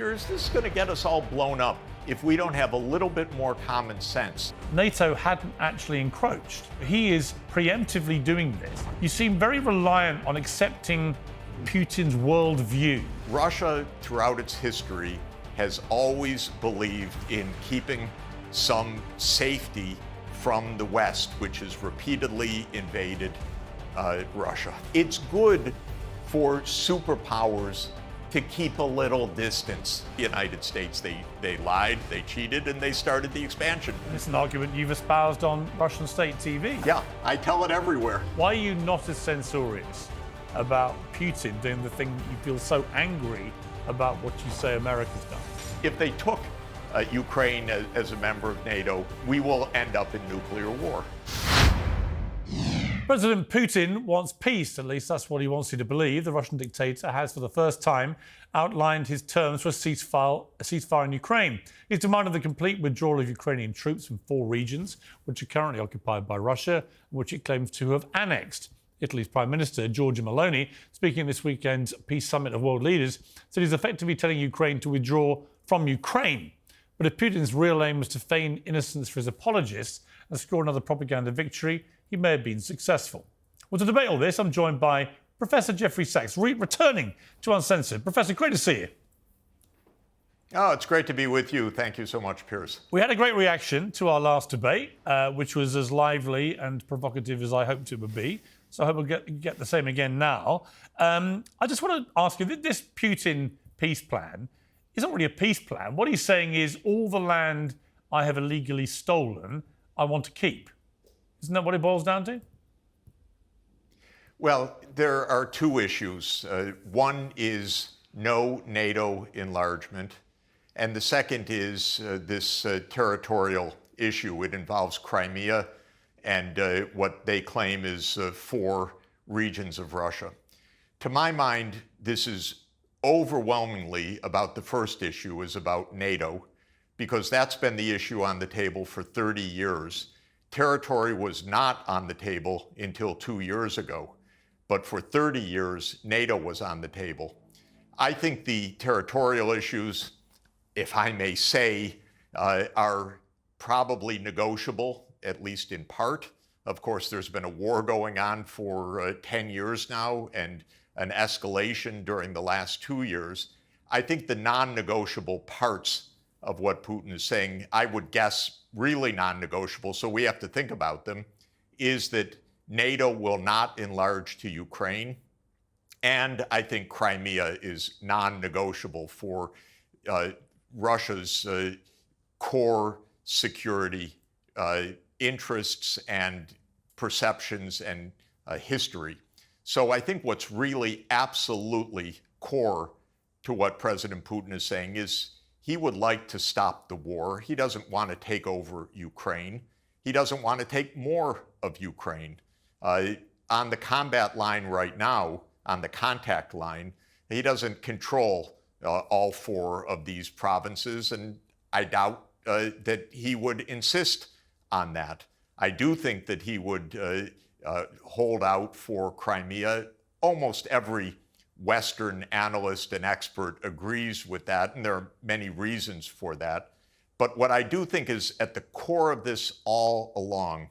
Piers, this is going to get us all blown up if we don't have a little bit more common sense. NATO hadn't actually encroached. He is preemptively doing this. You seem very reliant on accepting Putin's worldview. Russia, throughout its history, has always believed in keeping some safety from the West, which has repeatedly invaded Russia. It's good for superpowers to keep a little distance. The United States, they lied, they cheated, and they started the expansion. It's an argument you've espoused on Russian state TV. Yeah, I tell it everywhere. Why are you not as censorious about Putin doing the thing that you feel so angry about what you say America's done? If they took Ukraine as a member of NATO, we will end up in nuclear war. President Putin wants peace, at least that's what he wants you to believe. The Russian dictator has, for the first time, outlined his terms for a ceasefire in Ukraine. He's demanded the complete withdrawal of Ukrainian troops from 4 regions, which are currently occupied by Russia, and which it claims to have annexed. Italy's Prime Minister, Giorgia Meloni, speaking at this weekend's Peace Summit of World Leaders, said he's effectively telling Ukraine to withdraw from Ukraine. But if Putin's real aim was to feign innocence for his apologists and score another propaganda victory, he may have been successful. Well, to debate all this, I'm joined by Professor Jeffrey Sachs, returning to Uncensored. Professor, great to see you. Oh, it's great to be with you. Thank you so much, Piers. We had a great reaction to our last debate, which was as lively and provocative as I hoped it would be. So I hope we'll get the same again now. I just want to ask you, this Putin peace plan is not really a peace plan. What he's saying is all the land I have illegally stolen, I want to keep. Isn't that what it boils down to? Well, there are 2 issues. One is no NATO enlargement, and the second is this territorial issue. It involves Crimea and what they claim is 4 regions of Russia. To my mind, this is overwhelmingly about the first issue, is about NATO, because that's been the issue on the table for 30 years. Territory was not on the table until 2 years ago, but for 30 years, NATO was on the table. I think the territorial issues, if I may say, are probably negotiable, at least in part. Of course, there's been a war going on for 10 years now and an escalation during the last 2 years. I think the non-negotiable parts of what Putin is saying, I would guess really non-negotiable, so we have to think about them, is that NATO will not enlarge to Ukraine. And I think Crimea is non-negotiable for Russia's core security interests and perceptions and history. So I think what's really absolutely core to what President Putin is saying is he would like to stop the war. He doesn't want to take over Ukraine. He doesn't want to take more of Ukraine. On the combat line right now, on the contact line, he doesn't control all 4 of these provinces, and I doubt that he would insist on that. I do think that he would hold out for Crimea. Almost every Western analyst and expert agrees with that, and there are many reasons for that. But what I do think is at the core of this all along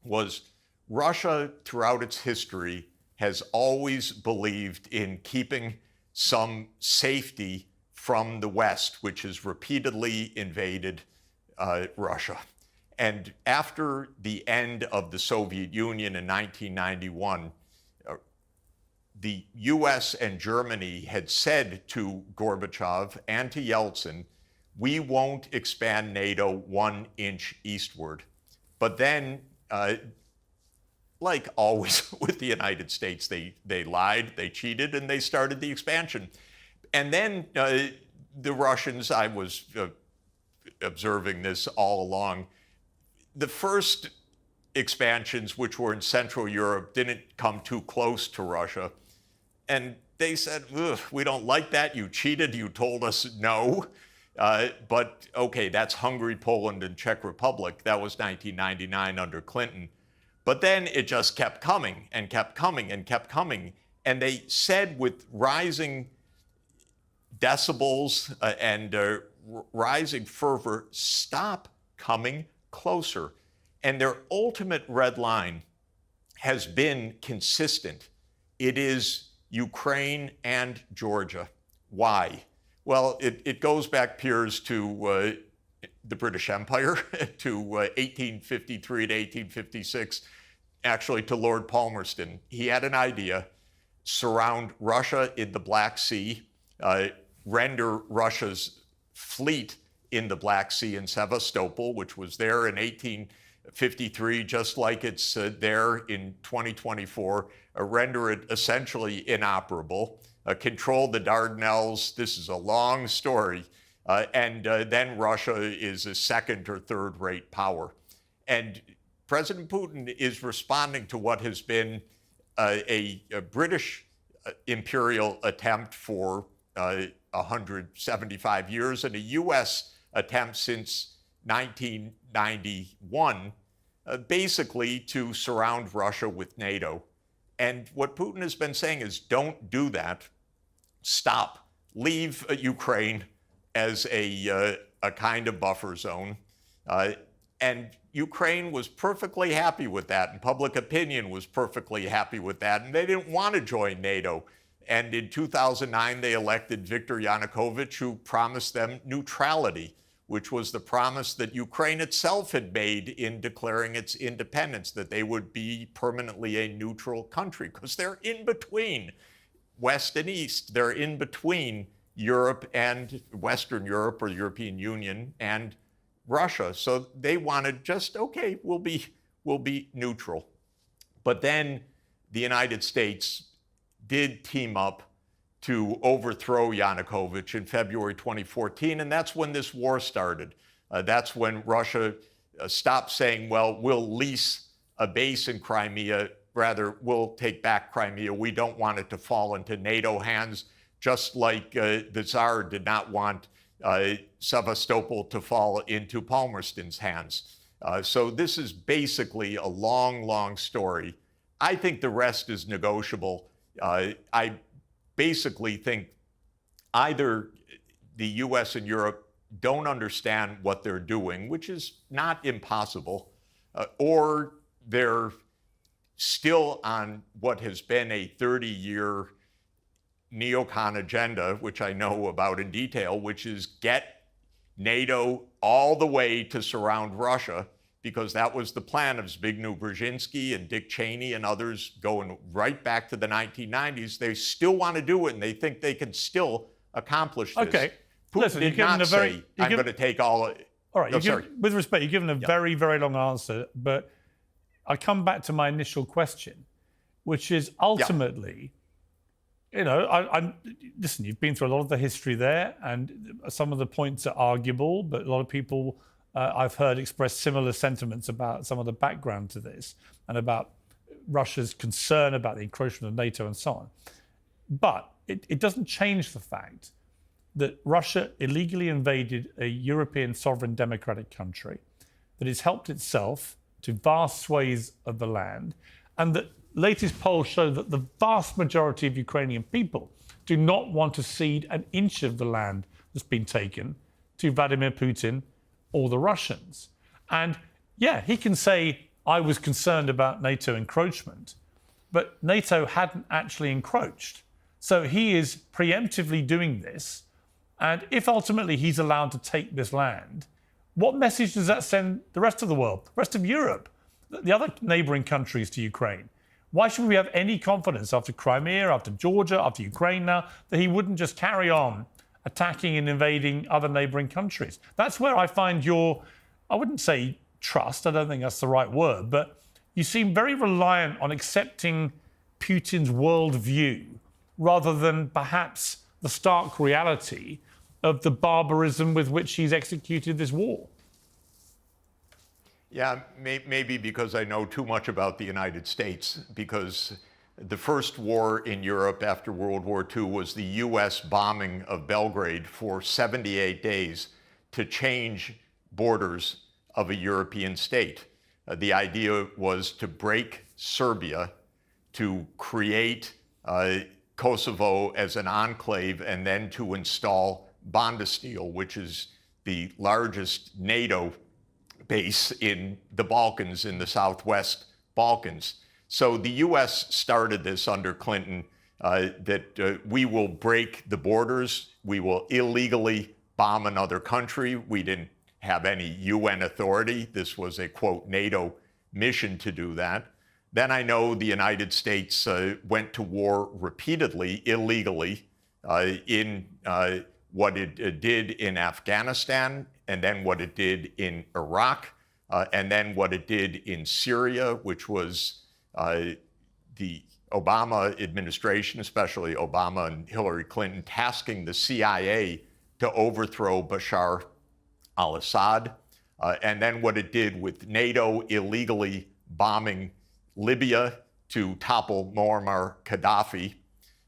was Russia, throughout its history, has always believed in keeping some safety from the West, which has repeatedly invaded Russia. And after the end of the Soviet Union in 1991, the US and Germany had said to Gorbachev and to Yeltsin, we won't expand NATO 1 inch eastward. But then, like always with the United States, they lied, they cheated, and they started the expansion. And then the Russians, I was observing this all along, the first expansions, which were in Central Europe, didn't come too close to Russia. And they said, we don't like that. You cheated. You told us no. But okay, that's Hungary, Poland, and Czech Republic. That was 1999 under Clinton. But then it just kept coming and kept coming and kept coming. And they said with rising decibels and rising fervor stop coming closer. And their ultimate red line has been consistent. It is Ukraine and Georgia. Why? Well, it goes back, Piers, to the British Empire, to 1853 to 1856, actually to Lord Palmerston. He had an idea: surround Russia in the Black Sea, render Russia's fleet in the Black Sea in Sevastopol, which was there in 1853, just like it's there in 2024, render it essentially inoperable, control the Dardanelles. This is a long story. And then Russia is a second or third rate power. And President Putin is responding to what has been a British imperial attempt for 175 years and a U.S. attempt since 1991, basically to surround Russia with NATO. And what Putin has been saying is, don't do that. Stop. Leave Ukraine as a kind of buffer zone. And Ukraine was perfectly happy with that, and public opinion was perfectly happy with that, and they didn't want to join NATO. And in 2009, they elected Viktor Yanukovych, who promised them neutrality, which was the promise that Ukraine itself had made in declaring its independence, that they would be permanently a neutral country, because they're in between West and East. They're in between Europe and Western Europe, or the European Union, and Russia. So they wanted just, okay, we'll be neutral. But then the United States did team up to overthrow Yanukovych in February 2014, and that's when this war started. That's when Russia stopped saying, well, we'll lease a base in Crimea, rather, we'll take back Crimea. We don't want it to fall into NATO hands, just like the Tsar did not want Sevastopol to fall into Palmerston's hands. So this is basically a long, long story. I think the rest is negotiable. I basically think either the US and Europe don't understand what they're doing, which is not impossible, or they're still on what has been a 30-year neocon agenda, which I know about in detail, which is get NATO all the way to surround Russia, because that was the plan of Zbigniew Brzezinski and Dick Cheney and others going right back to the 1990s. They still want to do it, and they think they can still accomplish this. Okay. Putin Listen, did not say, I'm going to take all... All right, with respect, you've given a very, very long answer, but I come back to my initial question, which is ultimately, you know, listen, you've been through a lot of the history there, and some of the points are arguable, but a lot of people I've heard express similar sentiments about some of the background to this and about Russia's concern about the encroachment of NATO and so on. But it doesn't change the fact that Russia illegally invaded a European sovereign democratic country, that it's helped itself to vast swathes of the land, and that latest polls show that the vast majority of Ukrainian people do not want to cede an inch of the land that's been taken to Vladimir Putin or the Russians. And yeah, he can say, I was concerned about NATO encroachment, but NATO hadn't actually encroached. So he is preemptively doing this. And if ultimately he's allowed to take this land, what message does that send the rest of the world, the rest of Europe, the other neighboring countries to Ukraine? Why should we have any confidence after Crimea, after Georgia, after Ukraine now, that he wouldn't just carry on attacking and invading other neighboring countries? That's where I find I wouldn't say trust, I don't think that's the right word, but you seem very reliant on accepting Putin's worldview rather than perhaps the stark reality of the barbarism with which he's executed this war. Yeah, maybe because I know too much about the United States, because the first war in Europe after World War II was the US bombing of Belgrade for 78 days to change borders of a European state. The idea was to break Serbia, to create Kosovo as an enclave and then to install Bondesteel, which is the largest NATO base in the Balkans, in the Southwest Balkans. So the U.S. started this under Clinton, that we will break the borders, we will illegally bomb another country. We didn't have any UN authority. This was a, quote, NATO mission to do that. Then I know the United States went to war repeatedly, illegally, in what it did in Afghanistan, and then what it did in Iraq, and then what it did in Syria, which was the Obama administration, especially Obama and Hillary Clinton, tasking the CIA to overthrow Bashar al-Assad, and then what it did with NATO illegally bombing Libya to topple Muammar Gaddafi,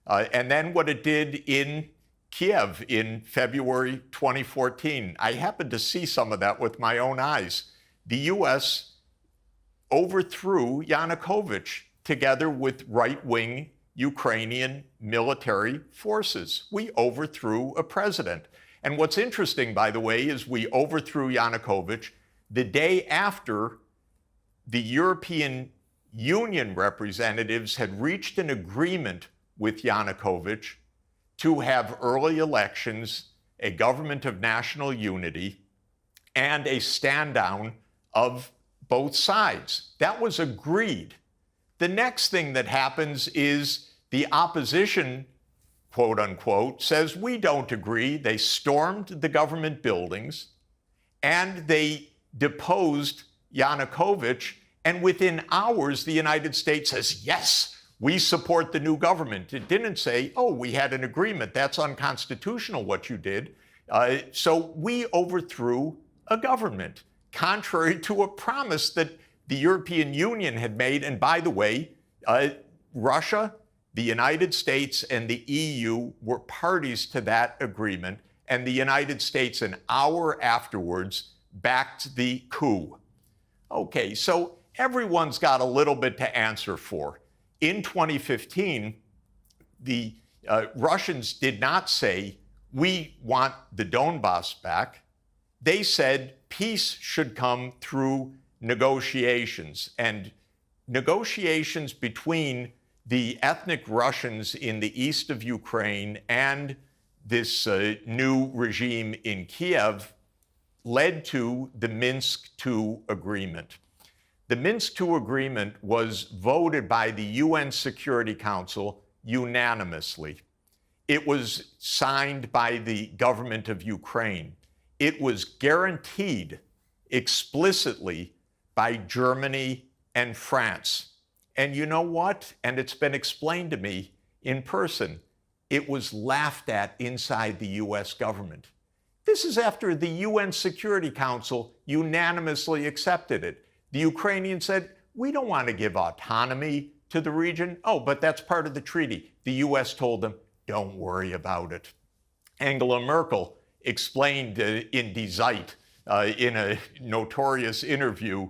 and then what it did in Kiev in February 2014. I happened to see some of that with my own eyes. The U.S. overthrew Yanukovych together with right-wing Ukrainian military forces. We overthrew a president. And what's interesting, by the way, is we overthrew Yanukovych the day after the European Union representatives had reached an agreement with Yanukovych to have early elections, a government of national unity, and a stand-down of both sides. That was agreed. The next thing that happens is the opposition, quote unquote, says we don't agree. They stormed the government buildings and they deposed Yanukovych. And within hours, the United States says, yes, we support the new government. It didn't say, oh, we had an agreement. That's unconstitutional what you did. So we overthrew a government, contrary to a promise that the European Union had made. And by the way, Russia, the United States, and the EU were parties to that agreement. And the United States, an hour afterwards, backed the coup. Okay, so everyone's got a little bit to answer for. In 2015, the Russians did not say, we want the Donbass back. They said peace should come through negotiations, and negotiations between the ethnic Russians in the east of Ukraine and this new regime in Kiev led to the Minsk II agreement. The Minsk II agreement was voted by the UN Security Council unanimously. It was signed by the government of Ukraine. It was guaranteed explicitly by Germany and France. And you know what? And it's been explained to me in person. It was laughed at inside the US government. This is after the UN Security Council unanimously accepted it. The Ukrainians said, we don't want to give autonomy to the region. Oh, but that's part of the treaty. The US told them, don't worry about it. Angela Merkel explained in Die Zeit, in a notorious interview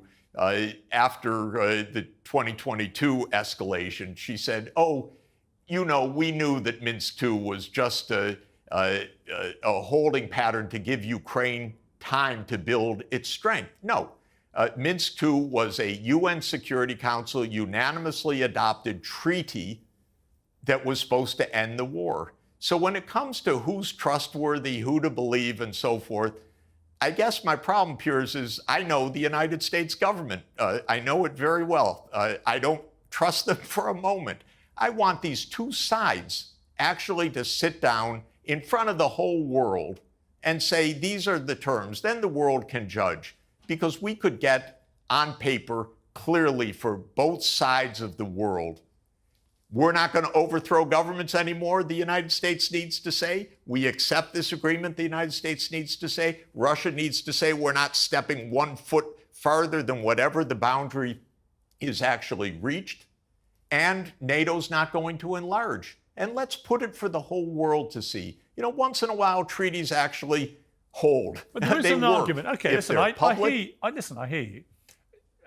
after the 2022 escalation, she said, oh, you know, we knew that Minsk II was just a holding pattern to give Ukraine time to build its strength. No. Minsk II was a UN Security Council unanimously adopted treaty that was supposed to end the war. So when it comes to who's trustworthy, who to believe, and so forth, I guess my problem, Piers, is I know the United States government. I know it very well. I don't trust them for a moment. I want these two sides actually to sit down in front of the whole world and say, these are the terms. Then the world can judge. Because we could get on paper clearly for both sides of the world, we're not going to overthrow governments anymore, the United States needs to say. We accept this agreement, the United States needs to say. Russia needs to say we're not stepping 1 foot farther than whatever the boundary is actually reached. And NATO's not going to enlarge. And let's put it for the whole world to see. You know, once in a while, treaties actually hold. But there is an argument. Okay, listen, I hear you.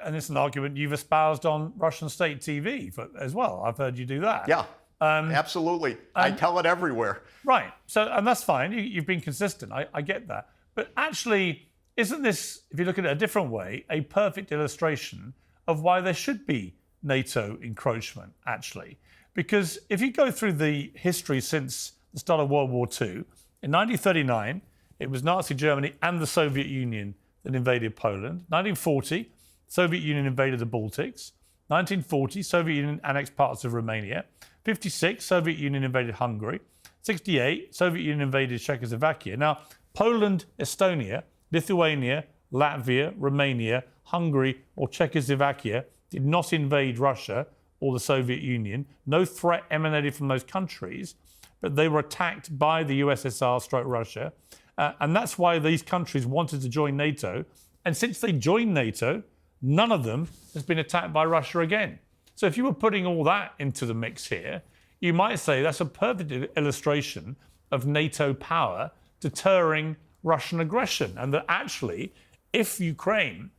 And it's an argument you've espoused on Russian state TV as well. I've heard you do that. Yeah. Absolutely. I tell it everywhere. Right. So, and that's fine. You've been consistent. I get that. But actually, isn't this, if you look at it a different way, a perfect illustration of why there should be NATO encroachment, actually? Because if you go through the history since the start of World War II, in 1939, it was Nazi Germany and the Soviet Union that invaded Poland. 1940, Soviet Union invaded the Baltics. 1940, Soviet Union annexed parts of Romania. 56, Soviet Union invaded Hungary. 68, Soviet Union invaded Czechoslovakia. Now, Poland, Estonia, Lithuania, Latvia, Romania, Hungary, or Czechoslovakia did not invade Russia or the Soviet Union. No threat emanated from those countries, but they were attacked by the USSR / Russia. And that's why these countries wanted to join NATO. And since they joined NATO, none of them has been attacked by Russia again. So if you were putting all that into the mix here, you might say that's a perfect illustration of NATO power deterring Russian aggression. And that actually, if Ukraine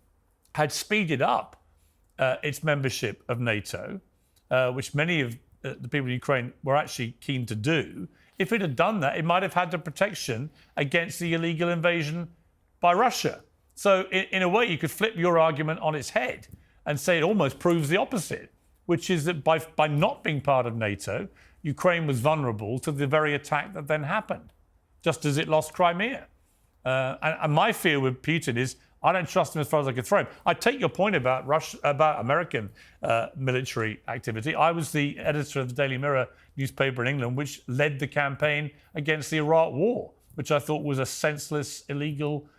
had speeded up its membership of NATO, which many of the people in Ukraine were actually keen to do, if it had done that, it might have had the protection against the illegal invasion by Russia. So in a way, you could flip your argument on its head and say it almost proves the opposite, which is that by not being part of NATO, Ukraine was vulnerable to the very attack that then happened, just as it lost Crimea. And my fear with Putin is I don't trust him as far as I can throw him. I take your point about American military activity. I was the editor of the Daily Mirror newspaper in England, which led the campaign against the Iraq War, which I thought was a senseless, illegal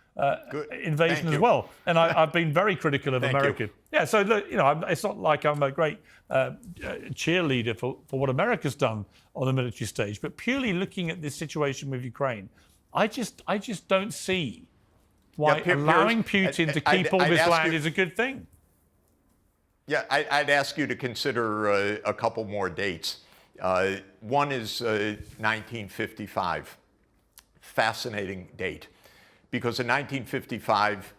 invasion as well. And I've been very critical of America. Yeah, so look, it's not like I'm a great cheerleader for what America's done on the military stage, but purely looking at this situation with Ukraine, I just don't see why allowing Putin to keep all this land is a good thing. Yeah, I'd ask you to consider a couple more dates. One is 1955. Fascinating date. Because in 1955,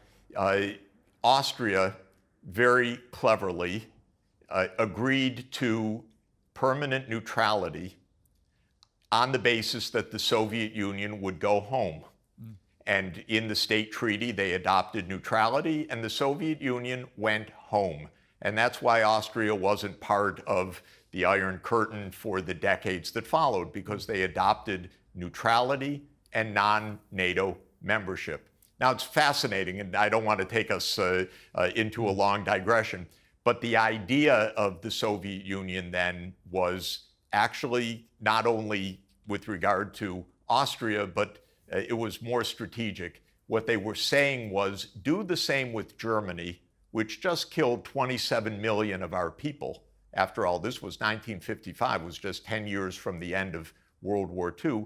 Austria very cleverly agreed to permanent neutrality on the basis that the Soviet Union would go home. And in the state treaty, they adopted neutrality, and the Soviet Union went home. And that's why Austria wasn't part of the Iron Curtain for the decades that followed, because they adopted neutrality and non-NATO membership. Now, it's fascinating, and I don't want to take us into a long digression, but the idea of the Soviet Union then was actually not only with regard to Austria, but it was more strategic. What they were saying was, do the same with Germany, which just killed 27 million of our people. After all, this was 1955, was just 10 years from the end of World War II.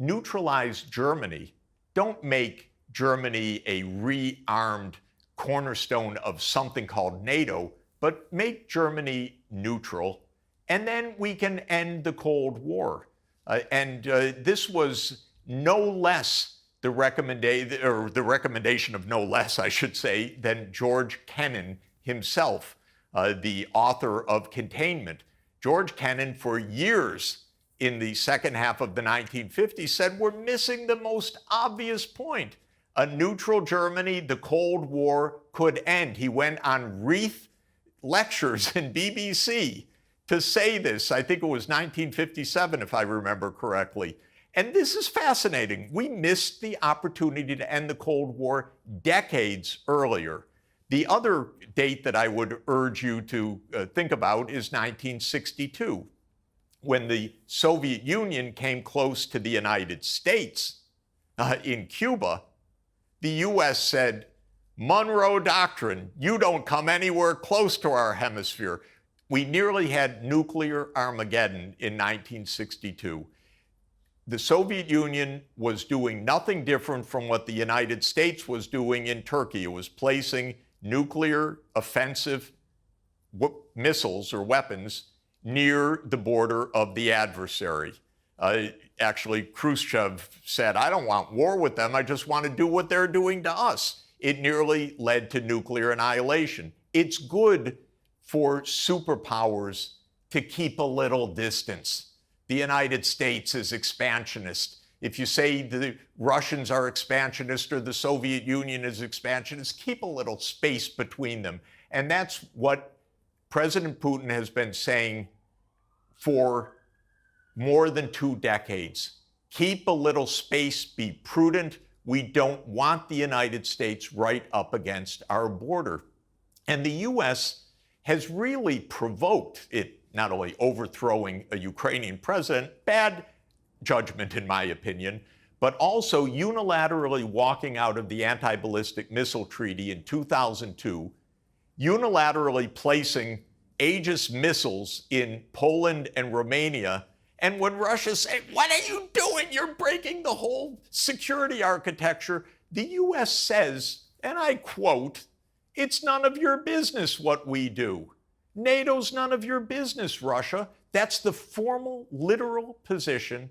Neutralize Germany. Don't make Germany a rearmed cornerstone of something called NATO, but make Germany neutral, and then we can end the Cold War. This was no less the recommendation of no less, I should say, than George Kennan himself, the author of Containment. George Kennan, for years in the second half of the 1950s, said we're missing the most obvious point. A neutral Germany, the Cold War could end. He went on wreath lectures in BBC to say this. I think it was 1957, if I remember correctly. And this is fascinating. We missed the opportunity to end the Cold War decades earlier. The other date that I would urge you to think about is 1962, when the Soviet Union came close to the United States in Cuba. The U.S. said, Monroe Doctrine, you don't come anywhere close to our hemisphere. We nearly had nuclear Armageddon in 1962. The Soviet Union was doing nothing different from what the United States was doing in Turkey. It was placing nuclear offensive missiles or weapons near the border of the adversary. Actually, Khrushchev said, I don't want war with them. I just want to do what they're doing to us. It nearly led to nuclear annihilation. It's good for superpowers to keep a little distance. The United States is expansionist. If you say the Russians are expansionist or the Soviet Union is expansionist, keep a little space between them. And that's what President Putin has been saying for more than 2 decades. Keep a little space, be prudent. We don't want the United States right up against our border. And the U.S. has really provoked it, not only overthrowing a Ukrainian president, bad judgment in my opinion, but also unilaterally walking out of the anti-ballistic missile treaty in 2002, unilaterally placing Aegis missiles in Poland and Romania. And when Russia said, "What are you doing? You're breaking the whole security architecture," the U.S. says, and I quote, "It's none of your business what we do. NATO's none of your business, Russia." That's the formal, literal position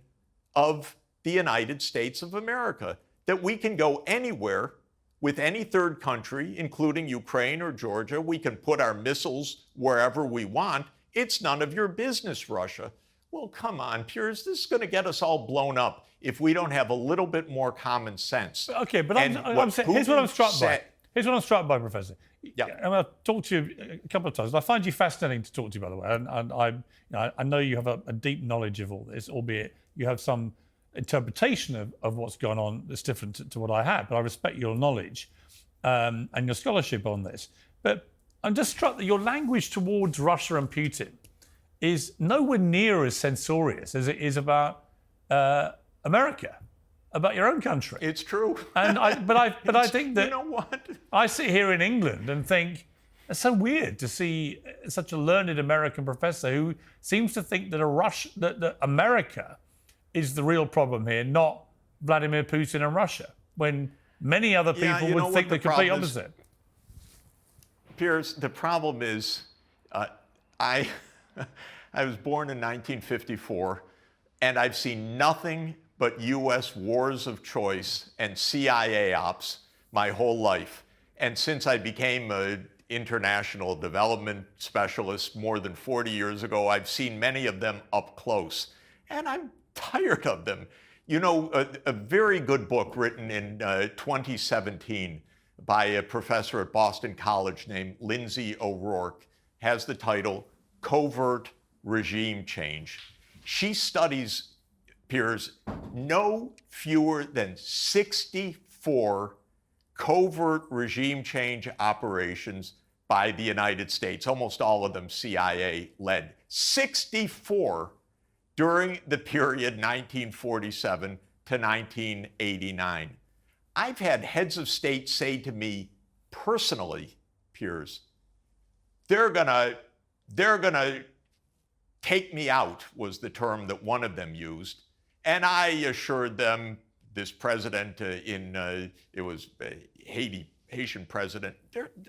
of the United States of America, that we can go anywhere with any third country, including Ukraine or Georgia. We can put our missiles wherever we want. It's none of your business, Russia. Well, come on, Piers, this is going to get us all blown up if we don't have a little bit more common sense. Okay, but I'm saying, here's what I'm struck by. Here's what I'm struck by, Professor. Yeah. And I've talked to you a couple of times. I find you fascinating to talk to you, by the way. And I know you have a deep knowledge of all this, albeit you have some interpretation of what's going on that's different to what I have. But I respect your knowledge and your scholarship on this. But I'm just struck that your language towards Russia and Putin is nowhere near as censorious as it is about America, about your own country. It's true. And I think that, you know what? I sit here in England and think it's so weird to see such a learned American professor who seems to think that that America is the real problem here, not Vladimir Putin and Russia, when many other people would think the complete opposite. Piers, the problem is, I was born in 1954, and I've seen nothing but U.S. wars of choice and CIA ops my whole life. And since I became an international development specialist more than 40 years ago, I've seen many of them up close. And I'm tired of them. You know, a very good book written in 2017 by a professor at Boston College named Lindsay O'Rourke has the title Covert Regime Change. She studies, Piers, no fewer than 64 covert regime change operations by the United States, almost all of them CIA-led. 64 during the period 1947 to 1989. I've had heads of state say to me personally, Piers, they're gonna take me out, was the term that one of them used. And I assured them, this president it was Haitian president,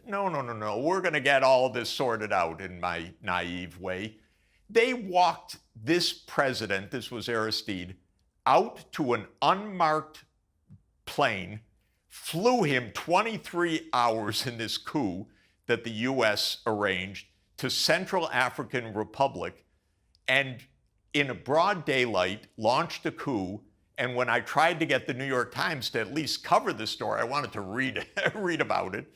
no, we're gonna get all this sorted out, in my naive way. They walked this president, this was Aristide, out to an unmarked plane, flew him 23 hours in this coup that the U.S. arranged to Central African Republic, and in a broad daylight launched a coup. And when I tried to get the New York Times to at least cover the story, I wanted to read about it,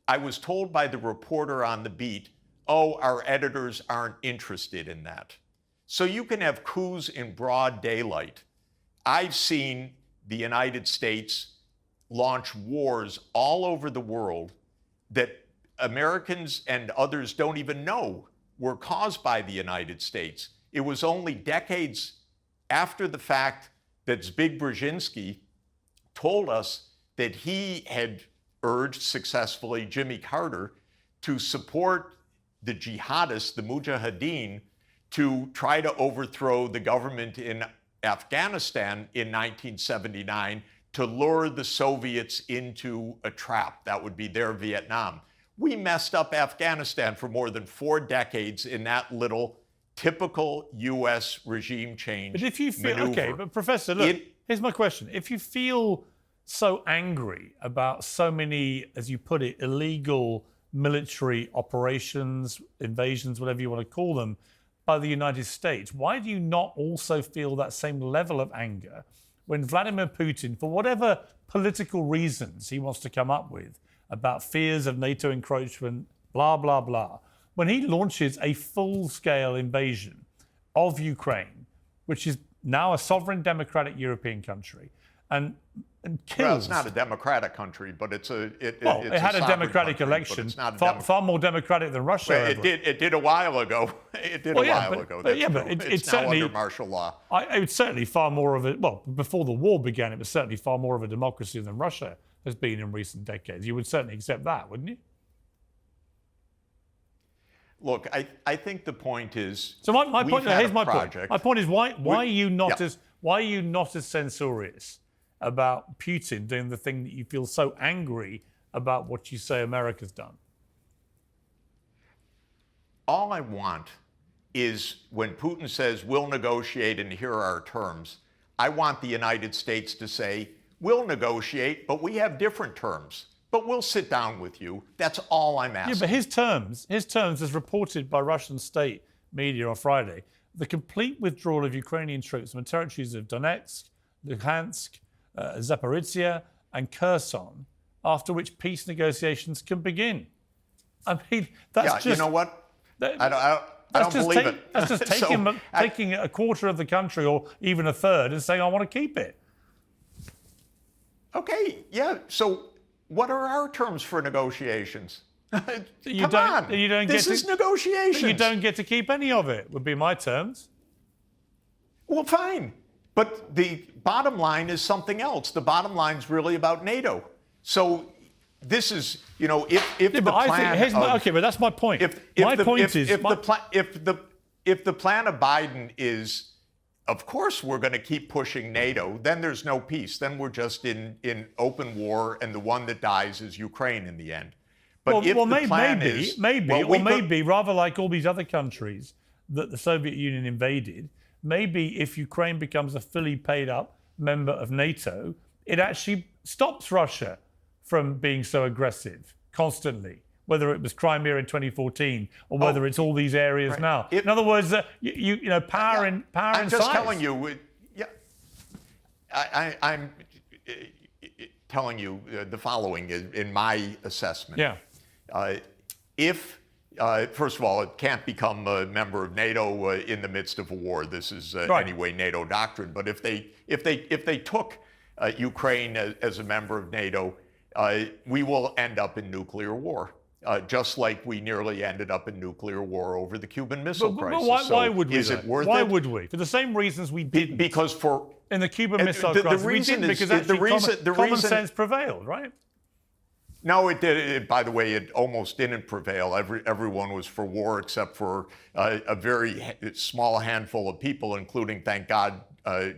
I was told by the reporter on the beat, "Oh, our editors aren't interested in that." So you can have coups in broad daylight. I've seen the United States launch wars all over the world that Americans and others don't even know were caused by the United States. It was only decades after the fact that Zbig Brzezinski told us that he had urged successfully Jimmy Carter to support the jihadists, the Mujahideen, to try to overthrow the government in Afghanistan in 1979 to lure the Soviets into a trap. That would be their Vietnam. We messed up Afghanistan for more than 4 decades in that little typical U.S. regime change But if you feel, maneuver. okay, but Professor, look, here's my question. If you feel so angry about so many, as you put it, illegal military operations, invasions, whatever you want to call them, by the United States, why do you not also feel that same level of anger when Vladimir Putin, for whatever political reasons he wants to come up with about fears of NATO encroachment, blah, blah, blah, when he launches a full-scale invasion of Ukraine, which is now a sovereign democratic European country, and kills... Well, it's not a democratic country, but it's a... It had a democratic election, far more democratic than Russia. Well, it did a while ago. It did a while ago. But it's now certainly under martial law. It's certainly far more of it. Well, before the war began, it was certainly far more of a democracy than Russia has been in recent decades. You would certainly accept that, wouldn't you? Look, I think the point is... So my point, here's my point. My point is why are you not as censorious about Putin doing the thing that you feel so angry about what you say America's done? All I want is when Putin says, we'll negotiate and here are our terms, I want the United States to say, we'll negotiate, but we have different terms. But we'll sit down with you. That's all I'm asking. Yeah, but his terms, as reported by Russian state media on Friday, the complete withdrawal of Ukrainian troops from the territories of Donetsk, Luhansk, Zaporizhia and Kherson, after which peace negotiations can begin. I mean, that's just... you know what? I don't believe it. That's just taking a quarter of the country or even a third and saying, I want to keep it. Okay, yeah, so what are our terms for negotiations? Come on, this is negotiations. You don't get to keep any of it, would be my terms. Well, fine. But the bottom line is something else. The bottom line is really about NATO. So this is, if the plan... okay, but that's my point. If the plan of Biden is, of course, we're going to keep pushing NATO, then there's no peace. Then we're just in open war, and the one that dies is Ukraine in the end. But maybe, rather like all these other countries that the Soviet Union invaded, maybe if Ukraine becomes a fully paid up member of NATO, it actually stops Russia from being so aggressive constantly, whether it was Crimea in 2014 or whether it's all these areas now. In other words, power and size. I'm just telling you, I'm telling you the following in my assessment. Yeah. First of all, it can't become a member of NATO in the midst of a war. This is anyway NATO doctrine. But if they took Ukraine as a member of NATO, we will end up in nuclear war, just like we nearly ended up in nuclear war over the Cuban Missile Crisis. But why would we? Is it worth it? Why would we? For the same reasons we didn't. Because in the Cuban Missile Crisis, we didn't because actually common sense prevailed, right? No, it did. By the way, it almost didn't prevail. Everyone was for war except for a very small handful of people, including, thank God,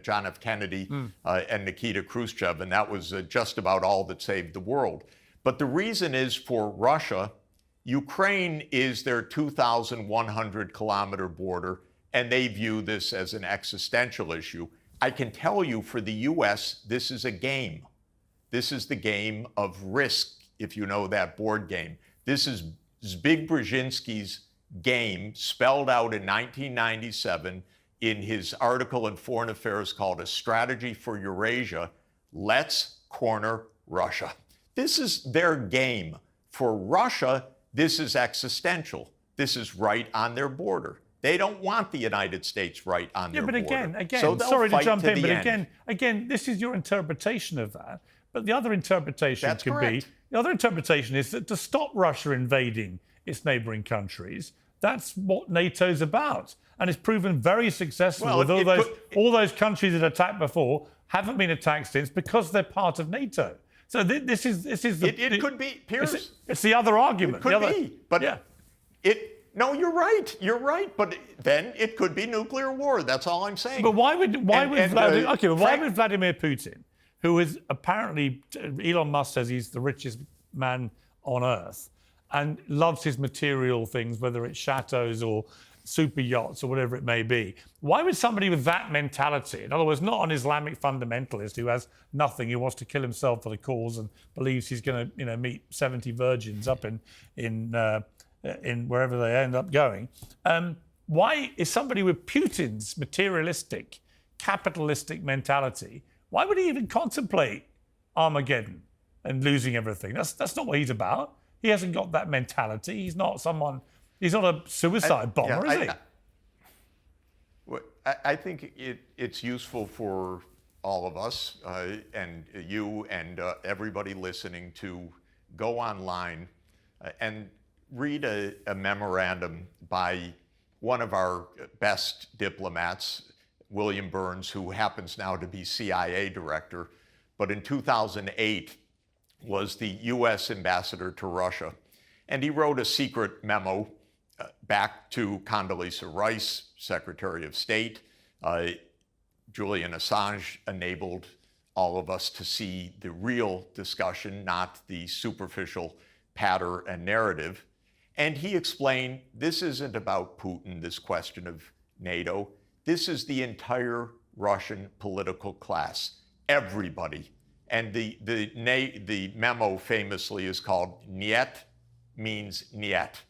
John F. Kennedy and Nikita Khrushchev, and that was just about all that saved the world. But the reason is for Russia, Ukraine is their 2,100-kilometer border, and they view this as an existential issue. I can tell you for the U.S., this is a game. This is the game of risk, if you know that board game. This is Zbig Brzezinski's game, spelled out in 1997 in his article in Foreign Affairs called A Strategy for Eurasia. Let's corner Russia. This is their game. For Russia, this is existential. This is right on their border. They don't want the United States right on their border. Yeah, but again, so sorry to jump in, but again, this is your interpretation of that. But the other interpretation the other interpretation is that to stop Russia invading its neighbouring countries, that's what NATO's about. And it's proven very successful all those countries that attacked before haven't been attacked since because they're part of NATO. So this is it could be, Piers. It's the other argument. It could be, but no, you're right. You're right. But then it could be nuclear war. That's all I'm saying. But why would Vladimir Putin, who is apparently, Elon Musk says he's the richest man on earth and loves his material things, whether it's chateaus or super yachts or whatever it may be. Why would somebody with that mentality, in other words, not an Islamic fundamentalist who has nothing, who wants to kill himself for the cause and believes he's going to, meet 70 virgins up in wherever they end up going, why is somebody with Putin's materialistic, capitalistic mentality, why would he even contemplate Armageddon and losing everything? That's not what he's about. He hasn't got that mentality. He's not a suicide bomber, is he? I think it's useful for all of us and you and everybody listening to go online and read a memorandum by one of our best diplomats, William Burns, who happens now to be CIA director, but in 2008 was the US ambassador to Russia. And he wrote a secret memo back to Condoleezza Rice, Secretary of State. Julian Assange enabled all of us to see the real discussion, not the superficial patter and narrative. And he explained, this isn't about Putin, this question of NATO. This is the entire Russian political class, everybody. And the memo famously is called Niet, means Niet.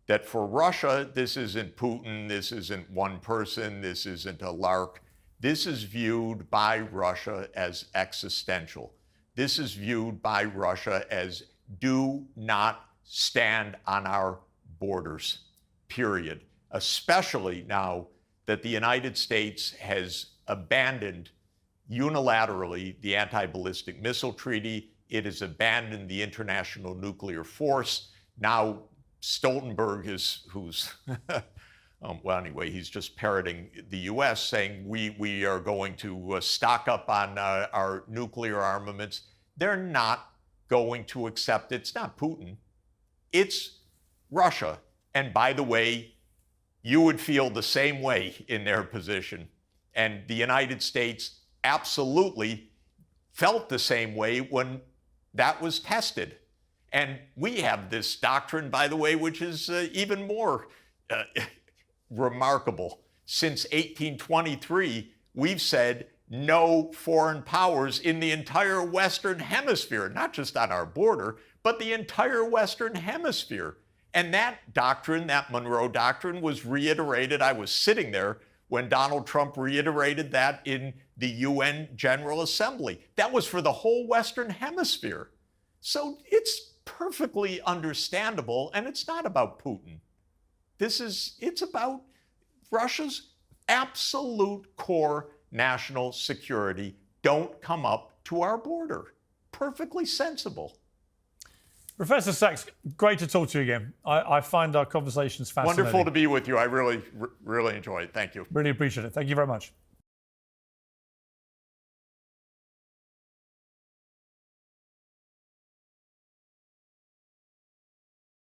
That for Russia, this isn't Putin, this isn't one person, this isn't a lark. This is viewed by Russia as existential. This is viewed by Russia as do not stand on our borders, period. Especially now that the United States has abandoned unilaterally the anti-ballistic missile treaty. It has abandoned the International Nuclear Force. Now Stoltenberg who's well, anyway, he's just parroting the U.S., saying we are going to stock up on our nuclear armaments. They're not going to accept it. It's not Putin. It's Russia. And by the way, you would feel the same way in their position. And the United States absolutely felt the same way when that was tested. And we have this doctrine, by the way, which is even more remarkable. Since 1823, we've said no foreign powers in the entire Western Hemisphere, not just on our border, but the entire Western Hemisphere. And that doctrine, that Monroe Doctrine, was reiterated. I was sitting there when Donald Trump reiterated that in the UN General Assembly. That was for the whole Western Hemisphere. So it's perfectly understandable, and it's not about Putin. It's about Russia's absolute core national security. Don't come up to our border. Perfectly sensible. Professor Sachs, great to talk to you again. I find our conversations fascinating. Wonderful to be with you. I really enjoy it. Thank you. Really appreciate it. Thank you very much.